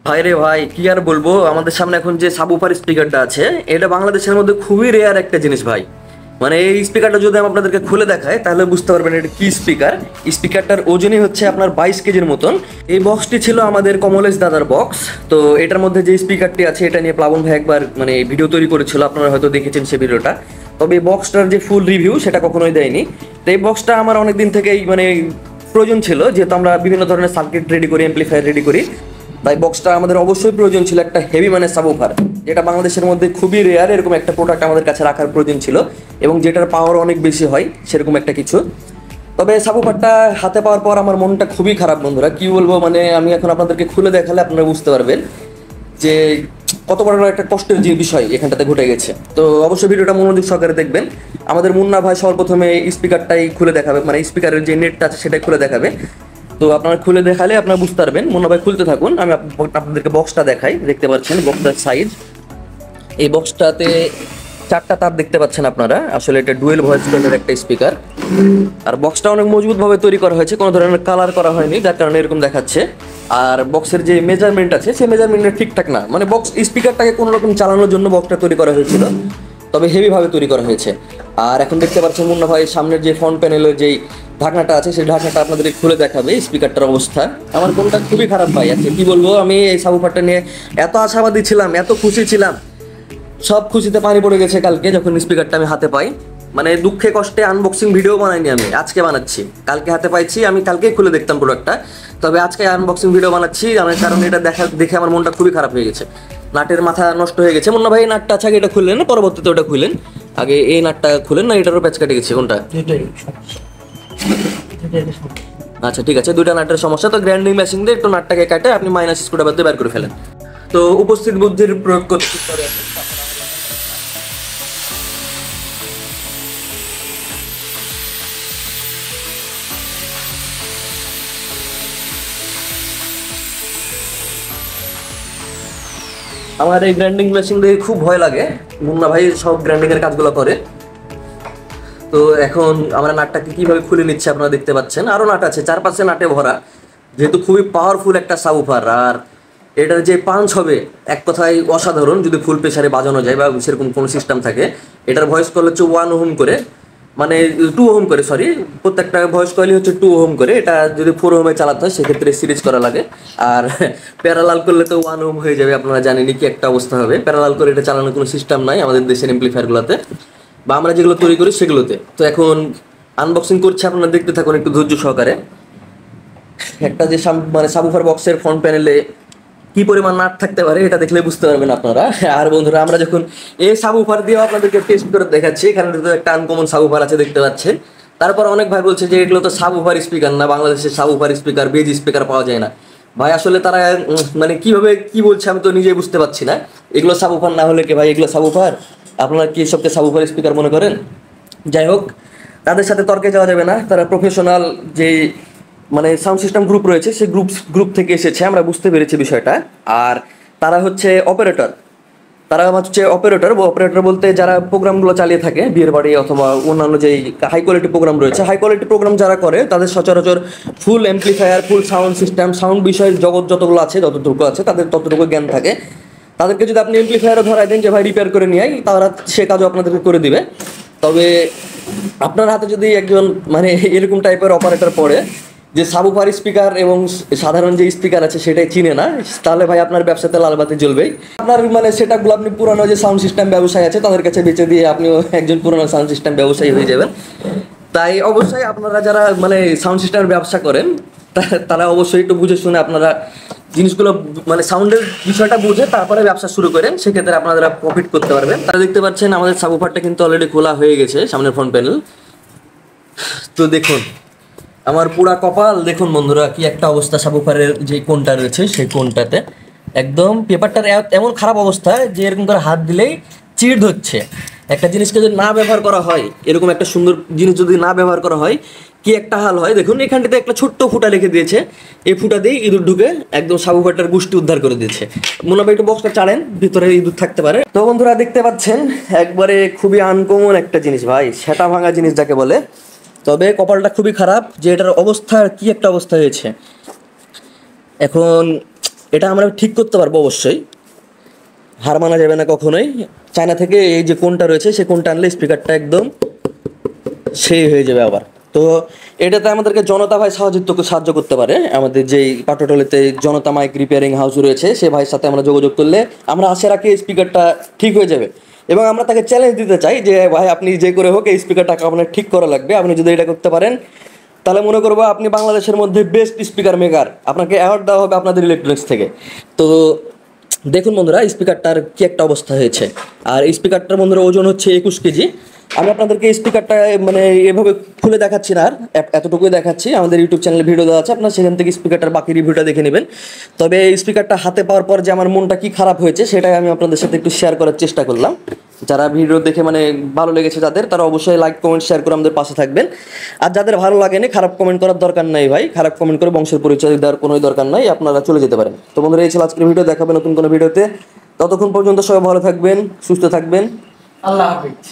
ভাই রে ভাই, কি আর বলবো, আমাদের সামনে এখন যে সাবউফার স্পিকারটা আছে এটা বাংলাদেশের মধ্যে খুবই রেয়ার একটা জিনিস ভাই। মানে এই স্পিকারটা যদি আমি আপনাদেরকে খুলে দেখাই তাহলে বুঝতে পারবেন এটা কি স্পিকার। স্পিকারটার ওজনই হচ্ছে আপনার 22 কেজির মতন। এই বক্সটি ছিল আমাদের কমলেশ দাদার বক্স। তো এটার মধ্যে যে স্পিকারটি আছে এটা নিয়ে প্লাবন ভাই একবার মানে ভিডিও তৈরি করেছিল, আপনারা হয়তো দেখেছেন সে ভিডিওটা। তবে এই বক্সটার যে ফুল রিভিউ সেটা কখনোই দেয়নি। তো এই বক্সটা আমার অনেকদিন থেকেই মানে প্রয়োজন ছিল, যেহেতু আমরা বিভিন্ন ধরনের সার্কিট রেডি করি, অ্যাম্প্লিফায়ার রেডি করি। তাই বক্সটা আমাদের অবশ্যই প্রয়োজন ছিল একটা হেভি মানে সাবউফার, যেটা বাংলাদেশের মধ্যে খুবই রেয়ার। এরকম একটা প্রোডাক্ট আমাদের কাছে রাখার প্রয়োজন ছিল এবং যেটার পাওয়ার অনেক বেশি হয় সেরকম একটা কিছু। তবে সাবউফারটা হাতে পাওয়ার পর আমার মনটা খুবই খারাপ বন্ধুরা, কি বলবো। মানে আমি এখন আপনাদেরকে খুলে দেখালে আপনারা বুঝতে পারবেন যে কত বড় একটা কষ্টের যে বিষয় এখানটাতে ঘটে গেছে। তো অবশ্যই ভিডিওটা মনোযোগ সহকারে দেখবেন। আমাদের মুন্না ভাই সর্বপ্রথমে স্পিকারটাই খুলে দেখাবে, মানে স্পিকারের যে নেটটা আছে সেটাই খুলে দেখাবে। তো আপনারা খুলে দেখালে আপনারা বুঝতে পারবেন। মুন্না ভাই খুলতে থাকুন, আমি আপনাদেরকে বক্সটা দেখাই। দেখতে পাচ্ছেন বক্সটার সাইজ। এই বক্সটাতে 4টা তার দেখতে পাচ্ছেন আপনারা। আসলে এটা ডুয়েল ভয়েস টোনের একটা স্পিকার। আর বক্সটা অনেক মজবুত ভাবে তৈরি করা হয়েছে, কোনো ধরনের কালার করা হয়নি, যার কারণে এরকম দেখাচ্ছে। আর বক্সের যে মেজারমেন্ট আছে সেই মেজারমেন্টটা ঠিকঠাক না, মানে বক্স স্পিকারটাকে কোনো রকম চালানোর জন্য বক্সটা তৈরি করা হয়েছিল, তবে হেভি ভাবে তৈরি করা হয়েছে। আর এখন দেখতে পাচ্ছেন মুন্না ভাই সামনের যে ফ্রন্ট প্যানেলের যেই ঢাকনাটা আছে সেই ঢাকনাটা আপনাদের খুলে দেখাবে স্পিকারটার অবস্থা। আমার মনটা খুবই খারাপ ভাই, আজকে কি বলবো। আমি এই সাবউফারটা নিয়ে এত আশাবাদী ছিলাম, এত খুশি ছিলাম, সব খুশিতে পানি পড়ে গেছে কালকে যখন স্পিকারটা আমি হাতে পাই। মানে দুঃখে কষ্টে আনবক্সিং ভিডিও বানাইনি, আমি আজকে বানাচ্ছি। কালকে হাতে পাইছি, আমি কালকেই খুলে দেখতাম প্রোডাক্টটা, তবে আজকে আনবক্সিং ভিডিও বানাচ্ছি। আমার কারণ এটা দেখে আমার মনটা খুবই খারাপ হয়ে গেছে। নাটের মাথা নষ্ট হয়ে গেছে। মুন্না ভাই এই নাটটা আছে, আগে এটা খুললেন না পরবর্তীতে ওটা খুললেন? আগে এই নাটটা খুলেন না, এটারও প্যাচ কেটে গেছে কোনটা? আচ্ছা ঠিক আছে, দুইটা নাটের সমস্যা। তো গ্রাইন্ডিং মেশিন দিয়ে একটু নাটটাকে কাটে আপনি মাইনাস স্ক্রুড্রাইভার দিয়ে বের করে ফেলেন। তো উপস্থিত বুদ্ধির প্রয়োগ করতে পারে। আমার এই গ্রাইন্ডিং মেশিন দিয়ে খুব ভয় লাগে। মুন্না ভাই সব গ্রাইন্ডিং এর কাজগুলো করে। তো এখন আমরা নাটটাকে কিভাবে খুলে নিচ্ছে আপনারা দেখতে পাচ্ছেন। আরো নাট আছে, 4-5 নাটে ভরা, যেহেতু খুবই পাওয়ারফুল একটা সাবউফার। আর এটার যে পাঞ্চ হবে এক কথায় অসাধারণ, যদি ফুল প্রেসারে বাজানো যায় বা সেরকম কোনো সিস্টেম থাকে। এটার ভয়েস কল হচ্ছে 1 ওহম করে, মানে 2 ওহম করে, সরি, প্রত্যেকটা ভয়েস কয়েলই হচ্ছে 2 ওহম করে। এটা যদি 4 ওহমে চালাতে হয় সেক্ষেত্রে সিরিজ করা লাগে। আর প্যারালাল করলে তো 1 ওহম হয়ে যাবে, আপনারা জানেনই কি একটা অবস্থা হবে। প্যারালাল করে এটা চালানোর কোনো সিস্টেম নাই আমাদের দেশের এমপ্লিফায়ারগুলোতে বা আমরা যেগুলো তৈরি করি সেগুলোতে। তো এখন আনবক্সিং করছি, আপনারা দেখতে থাকুন একটু ধৈর্য সহকারে। একটা যে মানে সাবউফার বক্সের ফ্রন্ট প্যানেলে কি পরিমাণ নাট থাকতে পারে এটা দেখলে বুঝতে পারবেন আপনারা। আর বন্ধুরা, আমরা যখন এই সাবউফার দিয়েও আপনাদেরকে টেস্ট করে দেখাচ্ছি, এখানে তো একটা আনকমন সাবউফার আছে দেখতে পাচ্ছেন। তারপর অনেক ভাই বলছে যে এগুলো তো সাবউফার স্পিকার না, বাংলাদেশের সাবউফার স্পিকার বেজ স্পিকার পাওয়া যায় না। ভাই আসলে তারা মানে কিভাবে কি বলছে আমি তো নিজেই বুঝতে পারছি না। এগুলো সাবউফার না হলে কি ভাই এগুলো সাবউফার? আপনারা কি সবকে সাবউফার স্পিকার মনে করেন? যাই হোক, তাদের সাথে তর্কে যাওয়া যাবে না। তারা প্রফেশনাল যে মানে সাউন্ড সিস্টেম গ্রুপ রয়েছে সেই গ্রুপ থেকে এসেছে, আমরা বুঝতে পেরেছি বিষয়টা। আর তারা হচ্ছে অপারেটর। তারা হচ্ছে অপারেটর বলতে যারা প্রোগ্রামগুলো চালিয়ে থাকে বিয়ের বাড়ি অথবা অন্যান্য যে হাই কোয়ালিটি প্রোগ্রাম রয়েছে, হাই কোয়ালিটি প্রোগ্রাম যারা করে তাদের সচরাচর full amplifier, full sound system, sound বিষয়ের জগৎ যতগুলো আছে, যতটুকু আছে তাদের ততটুকু জ্ঞান থাকে। তাদেরকে যদি আপনি অ্যাম্প্লিফায়ারও ধরাই দেন যে ভাই রিপেয়ার করে নিয়ে আই, তারা সে কাজও আপনাদেরকে করে দিবে। তবে আপনার হাতে যদি একজন মানে এরকম টাইপের অপারেটর পড়ে যে সাবউফার স্পিকার এবং সাধারণ যে স্পিকার আছে সেটাই চিনে না, তাহলে ভাই আপনার ব্যবসাতে লালবাতি জ্বলবেই। আপনার মানে সেটাগুলো আপনি পুরানো যে সাউন্ড সিস্টেম ব্যবসায়ী আছে তাদের কাছে বেচে দিয়ে আপনিও একজন পুরানো সাউন্ড সিস্টেম ব্যবসায়ী হয়ে যাবেন। তাই অবশ্যই আপনারা যারা মানে সাউন্ড সিস্টেমের ব্যবসা করেন তারা অবশ্যই একটু বুঝে শুনে আপনারা জিনিসগুলো মানে সাউন্ডের বিষয়টা বুঝে তারপরে ব্যবসা শুরু করেন, সেক্ষেত্রে আপনারা প্রফিট করতে পারবেন। তারা দেখতে পাচ্ছেন আমাদের সাবউফারটা কিন্তু অলরেডি খোলা হয়ে গেছে, সামনের ফ্রন্ট প্যানেল। তো দেখুন আমার পুরা কপাল দেখুন বন্ধুরা, কি একটা অবস্থা। সাবউফারের যে কোণটা রয়েছে সেই কোণটাতে একদম পেপারটার এমন খারাপ অবস্থা যে এরকম করে হাত দিলেই চিড় হচ্ছে। একটা জিনিসকে যদি না ব্যবহার করা হয়, এরকম একটা সুন্দর জিনিস যদি না ব্যবহার করা হয় কি একটা হাল হয় দেখুন। এখানটাতে একটা ছোট্ট ফুটা রেখে দিয়েছে, এই ফুটা দিয়ে ইঁদুর ঢুকে একদম সাবউফারটার গোষ্ঠী উদ্ধার করে দিয়েছে। মনে হয় একটু বক্সটা চাড়েন, ভিতরে ইঁদুর থাকতে পারে। তো বন্ধুরা দেখতে পাচ্ছেন একবারে খুবই আনকমন একটা জিনিস ভাই, সেটা ভাঙা জিনিস যাকে বলে। তবে কপালটা খুবই খারাপ যে এটার অবস্থা কি একটা অবস্থা হয়েছে। এখন এটা আমরা ঠিক করতে পারবো অবশ্যই, হার মানা যাবে না কখনোই। চায়না থেকে এই যে কোনটা রয়েছে সে কোনটা আনলে স্পিকারটা একদম সেই হয়ে যাবে আবার। তো এটাতে আমাদেরকে জনতা ভাই সাহায্য করতে পারে। আমাদের যেই পাটোটলিতে জনতা মাইক রিপেয়ারিং হাউস রয়েছে সে ভাইয়ের সাথে আমরা যোগাযোগ করলে আমরা আশা রাখি স্পিকারটা ঠিক হয়ে যাবে। এবং আমরা তাকে চ্যালেঞ্জ দিতে চাই যে ভাই আপনি যে করে হোক এই স্পিকারটাকে আপনার ঠিক করা লাগবে, আপনি যদি এটা করতে পারেন তাহলে মনে করবো আপনি বাংলাদেশের মধ্যে বেস্ট স্পিকার মেকার, আপনাকে অ্যাওয়ার্ড দেওয়া হবে আপনাদের ইলেকট্রনিক্স থেকে। তো দেখুন বন্ধুরা স্পিকারটার কি একটা অবস্থা হয়েছে। আর এই স্পিকারটার বন্ধুরা ওজন হচ্ছে 21 কেজি। আমি আপনাদেরকে স্পিকারটা মানে এভাবে খুলে দেখাচ্ছি না, আর এতটুকুই দেখাচ্ছি। আমাদের ইউটিউব চ্যানেলে ভিডিও দেওয়া আছে, আপনারা সেখান থেকে স্পিকারটার বাকি রিভিউটা দেখে নেবেন। তবে এই স্পিকারটা হাতে পাওয়ার পর যে আমার মনটা কি খারাপ হয়েছে সেটাই আমি আপনাদের সাথে একটু শেয়ার করার চেষ্টা করলাম। যারা ভিডিও দেখে মানে ভালো লেগেছে যাদের, তারা অবশ্যই লাইক কমেন্ট শেয়ার করে আমাদের পাশে থাকবেন। আর যাদের ভালো লাগেনি খারাপ কমেন্ট করার দরকার নাই ভাই, খারাপ কমেন্ট করে বংশের পরিচয় দেওয়ার কোনো দরকার নাই, আপনারা চলে যেতে পারেন। তো বন্ধুরা এই ছিল আজকের ভিডিও, দেখাবেন নতুন কোনো ভিডিওতে। ততক্ষণ পর্যন্ত সবাই ভালো থাকবেন, সুস্থ থাকবেন, আল্লাহ হাফিজ।